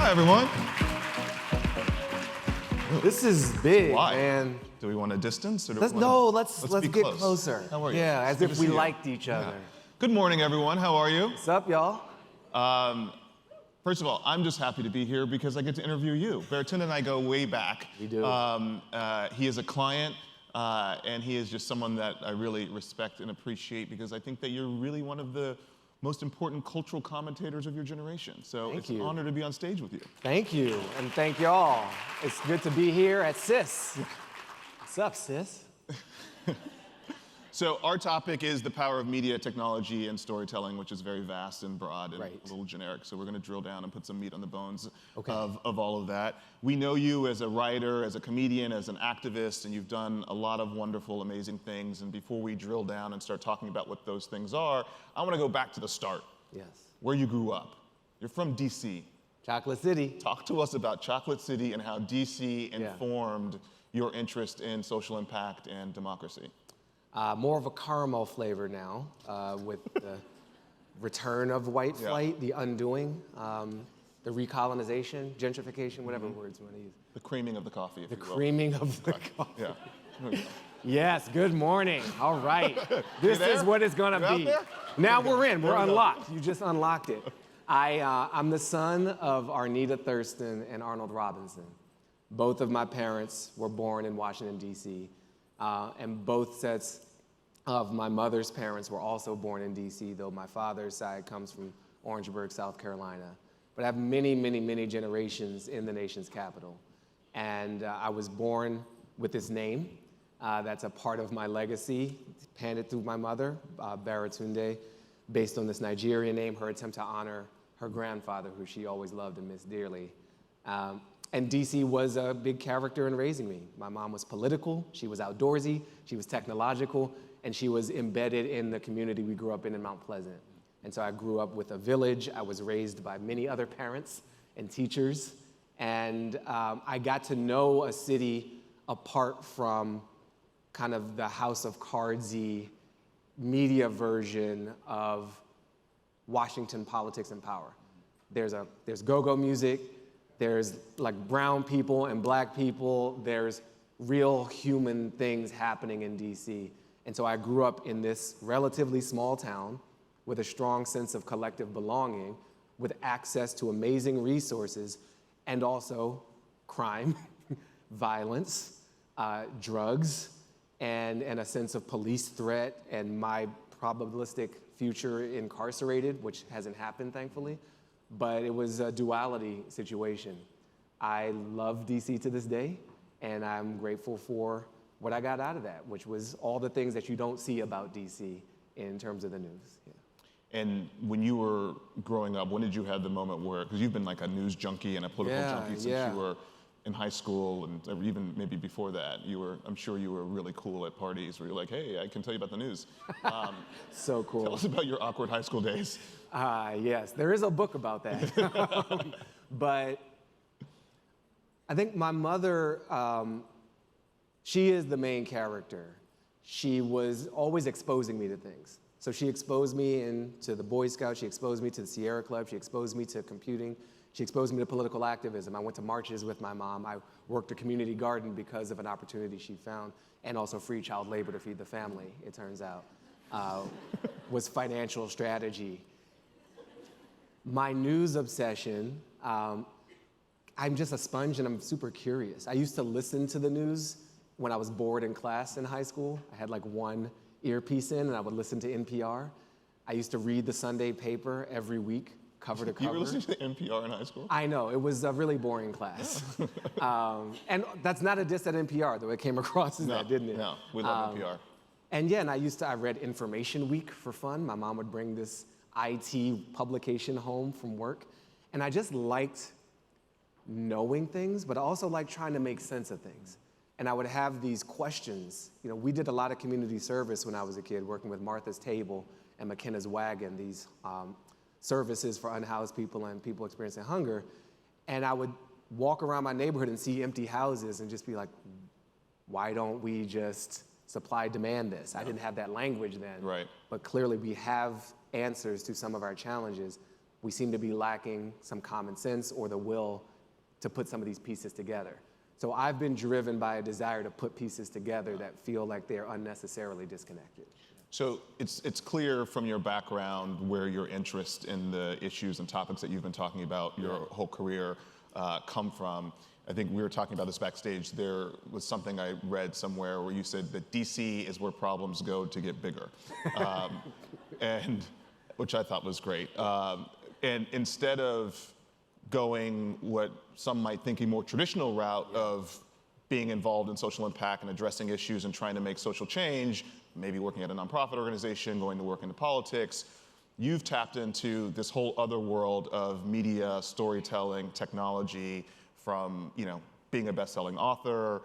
Hi, everyone. This is big, Why? man. Do we want a distance? Or do Let's we want let's be get close. closer. How are you? Yeah, It's as good if to we see you. liked each other. Good morning, everyone. How are you? What's up, y'all? First of all, I'm just happy to be here because I get to interview you. Baratunde and I go way back. We do. He is a client, and he is just someone that I really respect and appreciate because I think that you're really one of the most important cultural commentators of your generation. So Thank it's you. an honor to be on stage with you. Thank you, and thank y'all. It's good to be here at SIS. What's up, sis? So our topic is the power of media, technology, and storytelling, which is very vast and broad and Right. a little generic. So we're going to drill down and put some meat on the bones Okay. of all of that. We know you as a writer, as a comedian, as an activist, and you've done a lot of wonderful, amazing things. And before we drill down and start talking about what those things are, I want to go back to the start, Yes. where you grew up. You're from DC. Chocolate City. Talk to us about Chocolate City and how DC informed your interest in social impact and democracy. More of a caramel flavor now with the return of white flight, the undoing, the recolonization, gentrification, whatever words you want to use. The creaming of the coffee, if The you will. creaming of the coffee. Yeah. Yes, good morning. All right. This is what it's going to You out be. there? Now we're in. We're There we go. unlocked. You just unlocked it. I'm the son of Arnita Thurston and Arnold Robinson. Both of my parents were born in Washington, D.C., and both sets of my mother's parents were also born in D.C., though my father's side comes from Orangeburg, South Carolina. But I have many, many, many generations in the nation's capital. And I was born with this name. That's a part of my legacy, handed through my mother, Baratunde, based on this Nigerian name, her attempt to honor her grandfather, who she always loved and missed dearly. And DC was a big character in raising me. My mom was political, she was outdoorsy, she was technological, and she was embedded in the community we grew up in Mount Pleasant. And so I grew up with a village. I was raised by many other parents and teachers. And I got to know a city apart from kind of the House of Cardsy media version of Washington politics and power. There's go-go music, there's like brown people and black people, there's real human things happening in DC. And so I grew up in this relatively small town with a strong sense of collective belonging, with access to amazing resources, and also crime, violence, drugs, and a sense of police threat, and my probabilistic future incarcerated, which hasn't happened, thankfully. But it was a duality situation. I love DC to this day, and I'm grateful for what I got out of that, which was all the things that you don't see about DC in terms of the news. Yeah. And when you were growing up, when did you have the moment where, because you've been like a news junkie and a political junkie since you were in high school and even maybe before that, I'm sure you were really cool at parties where you're like, hey, I can tell you about the news. So cool. Tell us about your awkward high school days. Yes, there is a book about that. But I think my mother, she is the main character. She was always exposing me to things. So she exposed me into the Boy Scouts, she exposed me to the Sierra Club, she exposed me to computing, she exposed me to political activism. I went to marches with my mom. I worked a community garden because of an opportunity she found, and also free child labor to feed the family, it turns out, was financial strategy. My news obsession, I'm just a sponge and I'm super curious. I used to listen to the news when I was bored in class in high school. I had like one earpiece in and I would listen to NPR. I used to read the Sunday paper every week, cover to cover. You were listening to NPR in high school? I know, it was a really boring class. And that's not a diss at NPR, though it came across as that, didn't it? No, we love NPR. And yeah, and I read Information Week for fun. My mom would bring this IT publication home from work. And I just liked knowing things, but I also liked trying to make sense of things. And I would have these questions. You know, we did a lot of community service when I was a kid, working with Martha's Table and McKenna's Wagon, these services for unhoused people and people experiencing hunger. And I would walk around my neighborhood and see empty houses and just be like, why don't we just supply demand this? I didn't have that language then. Right. But clearly we have answers to some of our challenges. we seem to be lacking some common sense or the will to put some of these pieces together. So I've been driven by a desire to put pieces together that feel like they're unnecessarily disconnected. So it's clear from your background where your interest in the issues and topics that you've been talking about your whole career come from. I think we were talking about this backstage. There was something I read somewhere where you said that DC is where problems go to get bigger, and which I thought was great. And instead of going what some might think a more traditional route of being involved in social impact and addressing issues and trying to make social change, maybe working at a nonprofit organization, going to work into politics, you've tapped into this whole other world of media, storytelling, technology, from being a best-selling author,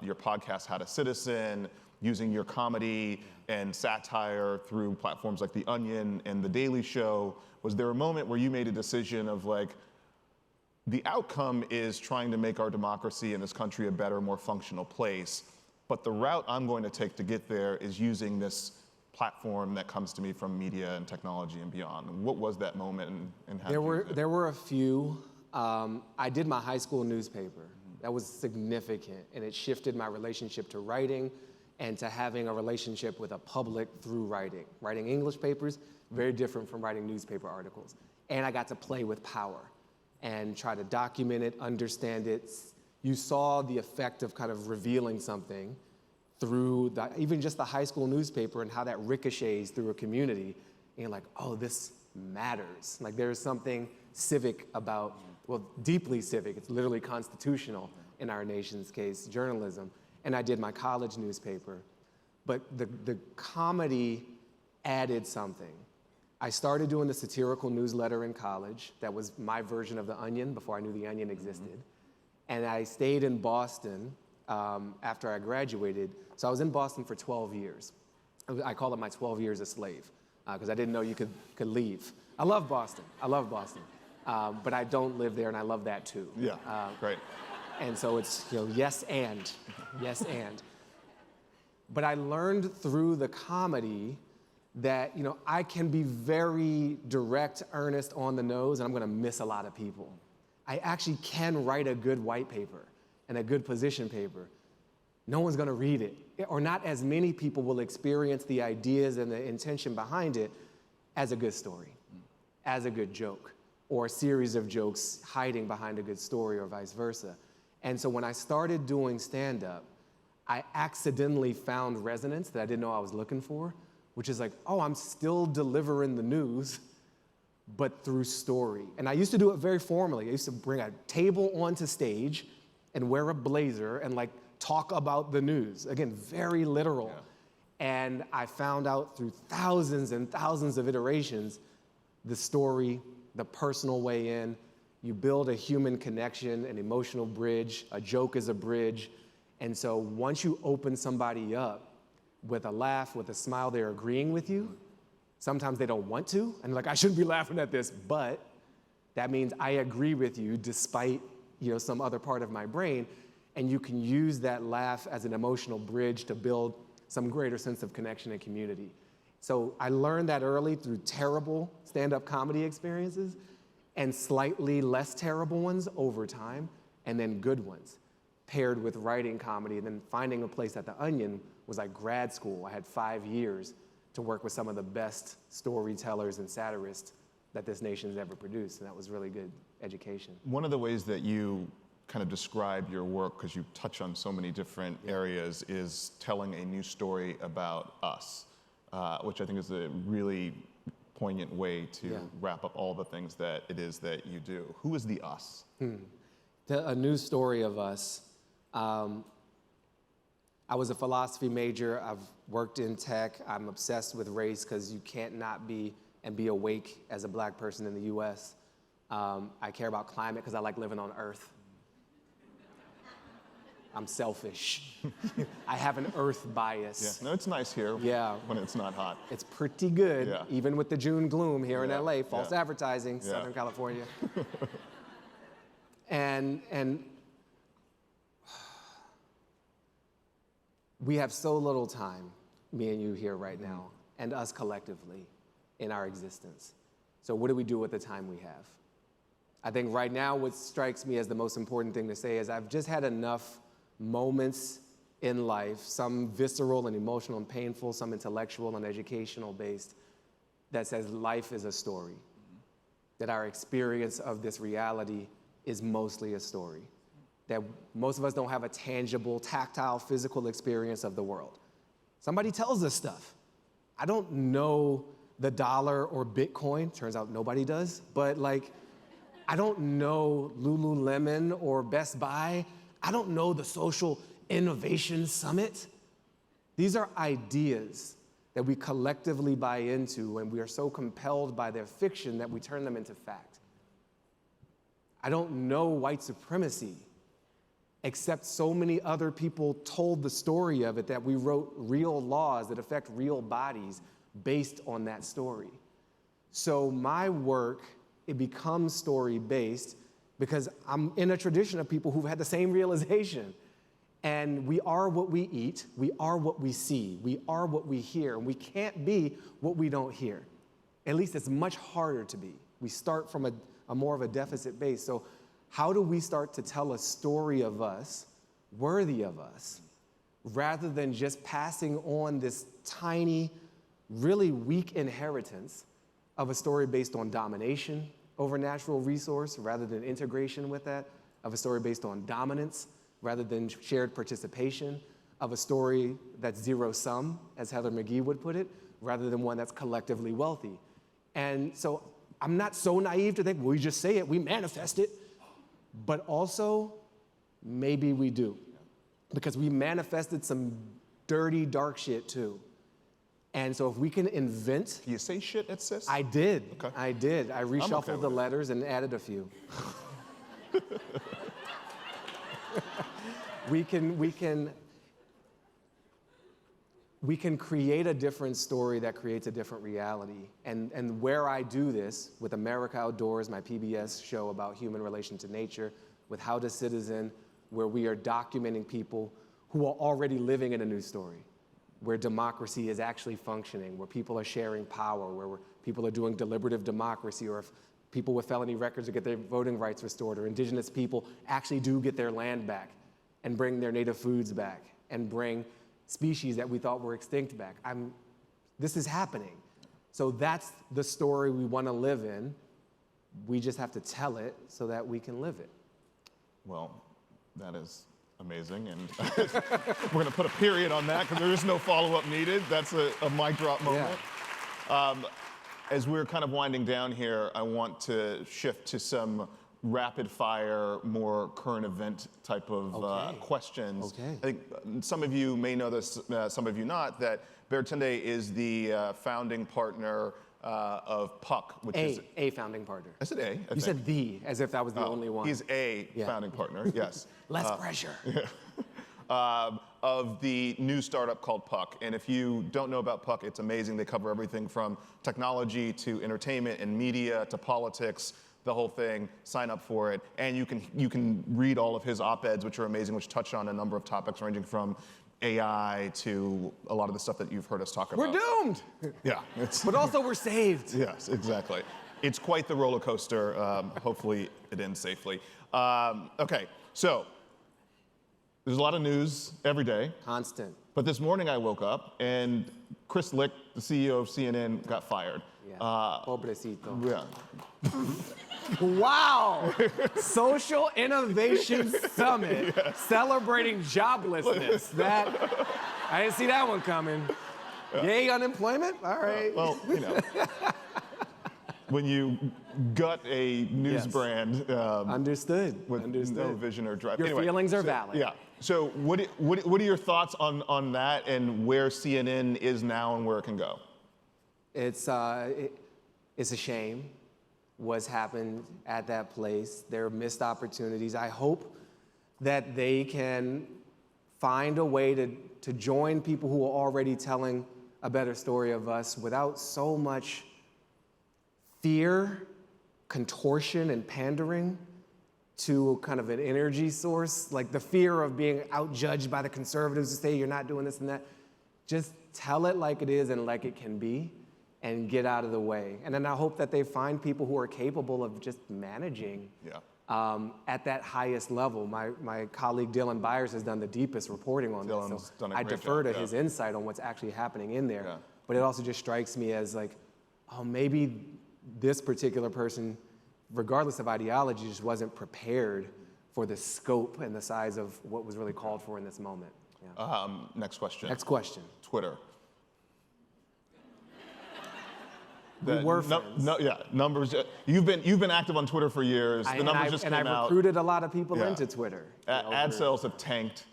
your podcast, How to Citizen, using your comedy and satire through platforms like The Onion and The Daily Show. Was there a moment where you made a decision of like, the outcome is trying to make our democracy in this country a better, more functional place, but the route I'm going to take to get there is using this platform that comes to me from media and technology and beyond? And what was that moment, and how there were a few. I did my high school newspaper. That was significant, and it shifted my relationship to writing and to having a relationship with a public through writing. Writing English papers, very different from writing newspaper articles. And I got to play with power and try to document it, understand it. You saw the effect of kind of revealing something through even just the high school newspaper and how that ricochets through a community. And you're like, oh, this matters. Like there's something civic about, well, deeply civic. It's literally constitutional in our nation's case, journalism. And I did my college newspaper. But the comedy added something. I started doing the satirical newsletter in college. That was my version of The Onion before I knew The Onion existed. And I stayed in Boston after I graduated. So I was in Boston for 12 years. I call it my 12 years a slave because I didn't know you could leave. I love Boston. But I don't live there, and I love that too. Yeah, great. And so it's yes and. But I learned through the comedy that I can be very direct, earnest, on the nose, and I'm going to miss a lot of people. I actually can write a good white paper and a good position paper. No one's going to read it, or not as many people will experience the ideas and the intention behind it as a good story, as a good joke, or a series of jokes hiding behind a good story, or vice versa. And so when I started doing stand-up, I accidentally found resonance that I didn't know I was looking for, which is like, oh, I'm still delivering the news, but through story. And I used to do it very formally. I used to bring a table onto stage and wear a blazer and like talk about the news. Again, very literal. Yeah. And I found out through thousands and thousands of iterations, the story, the personal way in. You build a human connection, an emotional bridge. A joke is a bridge. And so once you open somebody up with a laugh, with a smile, they're agreeing with you. Sometimes they don't want to, and like, I shouldn't be laughing at this, but that means I agree with you despite some other part of my brain, and you can use that laugh as an emotional bridge to build some greater sense of connection and community. So I learned that early through terrible stand-up comedy experiences and slightly less terrible ones over time, and then good ones, paired with writing comedy, and then finding a place at The Onion was like grad school. I had 5 years to work with some of the best storytellers and satirists that this nation's ever produced, and that was really good education. One of the ways that you kind of describe your work, because you touch on so many different areas, is telling a new story about us, which I think is a really poignant way to wrap up all the things that it is that you do. Who is the us? A new story of us. I was a philosophy major. I've worked in tech. I'm obsessed with race because you can't not be and be awake as a black person in the US. I care about climate because I like living on Earth. I'm selfish. I have an Earth bias. Yeah. No, it's nice here when it's not hot. It's pretty good, even with the June gloom here in LA, false advertising, Southern California. And we have so little time, me and you here right now, and us collectively in our existence. So what do we do with the time we have? I think right now what strikes me as the most important thing to say is I've just had enough moments in life, some visceral and emotional and painful, some intellectual and educational based, that says life is a story, that our experience of this reality is mostly a story, that most of us don't have a tangible, tactile, physical experience of the world. Somebody tells us stuff. I don't know the dollar or Bitcoin, turns out nobody does, but like, I don't know Lululemon or Best Buy. I don't know the Social Innovation Summit. These are ideas that we collectively buy into, and we are so compelled by their fiction that we turn them into fact. I don't know white supremacy, except so many other people told the story of it that we wrote real laws that affect real bodies based on that story. So my work, it becomes story-based because I'm in a tradition of people who've had the same realization. And we are what we eat, we are what we see, we are what we hear, and we can't be what we don't hear. At least it's much harder to be. We start from a more of a deficit base. So how do we start to tell a story of us, worthy of us, rather than just passing on this tiny, really weak inheritance of a story based on domination over natural resource rather than integration with that, of a story based on dominance rather than shared participation, of a story that's zero-sum, as Heather McGhee would put it, rather than one that's collectively wealthy. And so I'm not so naive to think, well, we just say it, we manifest it, but also maybe we do, because we manifested some dirty, dark shit too. And so if we can invent... Do you say shit at CIS? I did. Okay. I did. I reshuffled okay the letters and added a few. We can create a different story that creates a different reality. And where I do this, with America Outdoors, my PBS show about human relation to nature, with How to Citizen, where we are documenting people who are already living in a new story, where democracy is actually functioning, where people are sharing power, where people are doing deliberative democracy, or if people with felony records get their voting rights restored, or indigenous people actually do get their land back and bring their native foods back and bring species that we thought were extinct back. This is happening. So that's the story we want to live in. We just have to tell it so that we can live it. Well, that is amazing, and we're going to put a period on that because there is no follow-up needed. That's a mic drop moment. Yeah. As we're kind of winding down here, I want to shift to some rapid-fire, more current event type of questions. Okay. I think some of you may know this, some of you not, that Baratunde is the founding partner of Puck, which is a founding partner. I said A. You said the, as if that was the only one. He's a founding partner, yes. Less pressure. Of the new startup called Puck. And if you don't know about Puck, it's amazing. They cover everything from technology to entertainment and media to politics, the whole thing. Sign up for it. And you can read all of his op-eds, which are amazing, which touch on a number of topics ranging from AI to a lot of the stuff that you've heard us talk about. We're doomed. Yeah. But also we're saved. Yes, exactly. It's quite the roller coaster. Hopefully it ends safely. Okay, so there's a lot of news every day. Constant. But this morning I woke up and Chris Lick, the CEO of CNN, got fired. Yeah. Pobrecito. Yeah. Wow! Social Innovation Summit celebrating joblessness. I didn't see that one coming. Yay, unemployment? All right. Well, you know, when you gut a news brand Understood. with no vision or drive. Your feelings are valid. Yeah. So what are your thoughts on that and where CNN is now and where it can go? It's a shame what's happened at that place. There are missed opportunities. I hope that they can find a way to join people who are already telling a better story of us without so much fear, contortion, and pandering to kind of an energy source, like the fear of being outjudged by the conservatives who say you're not doing this and that. Just tell it like it is and like it can be. and get out of the way. And then I hope that they find people who are capable of just managing at that highest level. My colleague Dylan Byers has done the deepest reporting on this, so I defer to his insight on what's actually happening in there. But it also just strikes me as like, oh, maybe this particular person, regardless of ideology, just wasn't prepared for the scope and the size of what was really called for in this moment. Next question. Next question. Twitter. We were friends. Numbers. You've been active on Twitter for years. The numbers just came out. And I recruited a lot of people into Twitter. Ad sales have tanked.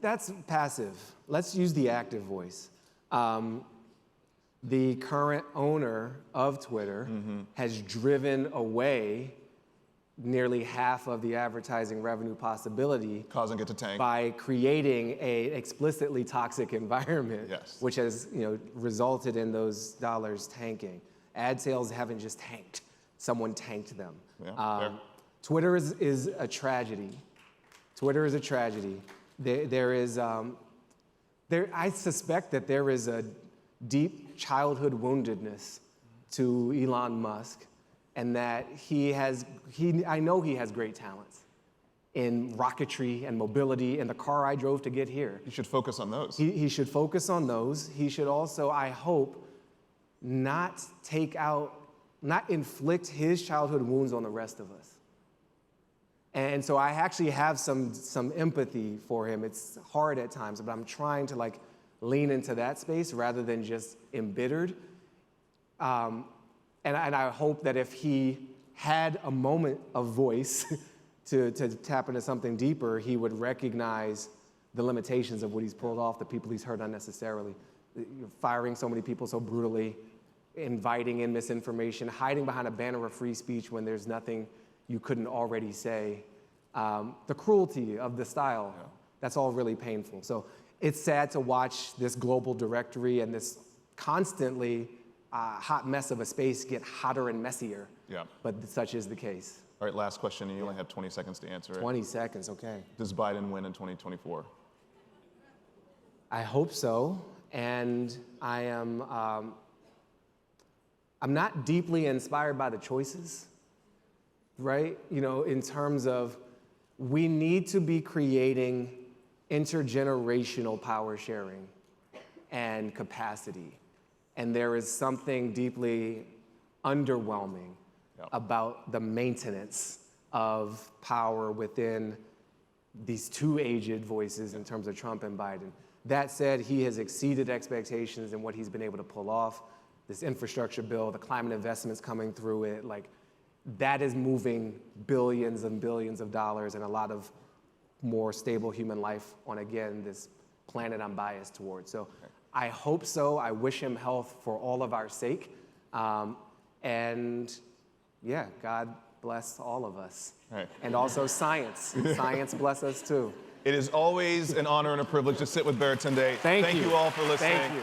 That's passive. Let's use the active voice. The current owner of Twitter has driven away nearly half of the advertising revenue possibility, causing it to tank, by creating an explicitly toxic environment, which has resulted in those dollars tanking. Ad sales haven't just tanked; someone tanked them. Twitter is a tragedy. Twitter is a tragedy. I suspect that there is a deep childhood woundedness to Elon Musk, and that I know he has great talents in rocketry and mobility and the car I drove to get here. He should focus on those. He should focus on those. He should also, I hope, not inflict his childhood wounds on the rest of us. And so I actually have some empathy for him. It's hard at times, but I'm trying to lean into that space rather than just embittered. And I hope that if he had a moment of voice to tap into something deeper, he would recognize the limitations of what he's pulled off, the people he's hurt unnecessarily, firing so many people so brutally, inviting in misinformation, hiding behind a banner of free speech when there's nothing you couldn't already say. The cruelty of the style, that's all really painful. So it's sad to watch this global directory and this constantly hot mess of a space get hotter and messier. But such is the case. All right, last question, and you only have 20 seconds to answer it. 20 seconds, okay. Does Biden win in 2024? I hope so, and I'm not deeply inspired by the choices, right? In terms of we need to be creating intergenerational power sharing and capacity. And there is something deeply underwhelming about the maintenance of power within these two aged voices in terms of Trump and Biden. That said, he has exceeded expectations in what he's been able to pull off. This infrastructure bill, the climate investments coming through it, that is moving billions and billions of dollars and a lot of more stable human life on, again, this planet I'm biased towards. So I hope so. I wish him health for all of our sake. And yeah, God bless all of us. And also science. Science bless us too. It is always an honor and a privilege to sit with Baratunde. Thank you all for listening. Thank you.